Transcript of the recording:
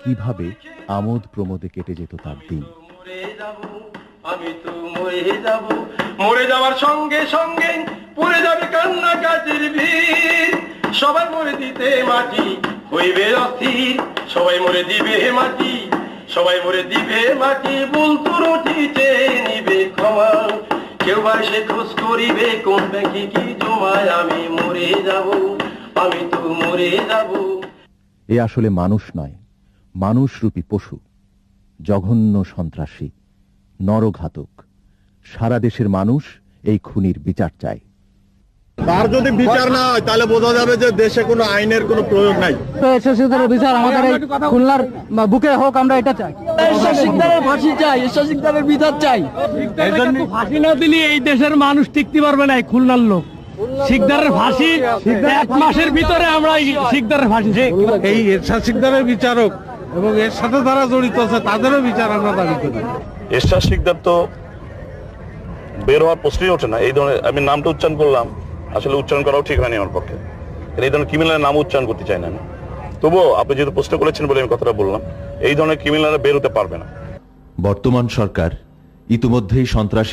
কিভাবে আমোদ প্রমোদে কেটে যেত তার দিন। আমি তো মরে যাব, মরে যাওয়ার সঙ্গে সঙ্গে পড়ে যাবে কান্নাকাটির ভিড়। সবাই মরে দিতে মাটি হইবে অস্থির, সবাই মরে দিবে মাটি, সবাই মরে দিবে মাটি। ভুল ত্রুটি চেয়ে নিবে ক্ষমা, কেউ বা সে খোঁজ করিবে কোন ব্যাংকে কি জমায়। আমি মরে যাব, আমি তো মরে যাব। এ আসলে মানুষ নয়, মানুষরূপী পশু, জঘন্য সন্ত্রাসী, নরঘাতক। সারা দেশের মানুষ এই খুনির বিচার চায়। তার যদি বিচার না হয় তাহলে বোঝা যাবে যে দেশে কোনো আইনের কোনো প্রয়োগ নাই। বিচার আমাদের এই খুলনার বুকে হোক, আমরা এটা চাই। শিকদারের ফাঁসি চাই, শিকদারের বিচার চাই। ফাঁসি না দিলে এই দেশের মানুষ টিকতে পারবে না। খুলনার লোক শিকদারের ফাঁসি 1 মাসের ভিতরে আমরা শিকদারের ফাঁসি, এই এরশাদ শিকদারের বিচারক এবং এর সাথে যারা জড়িত আছে তাদেরও বিচার আমরা দাবি করি। এরশাদ শিকদার তো বের হওয়ার প্রশ্নই ওঠে না। এই ধরনের, আমি নামটা উচ্চারণ করলাম, আসলে উচ্চারণ করাও ঠিক হয়নি আমার পক্ষে। এই ধরনের ক্রিমিনালের নাম উচ্চারণ করতে চাই না আমি। তবুও আপনি যেহেতু প্রশ্ন করেছেন বলে আমি কথাটা বললাম, এই ধরনের ক্রিমিনালরা বের হতে পারবে না। বর্তমান সরকার ইতিমধ্যেই সন্ত্রাসী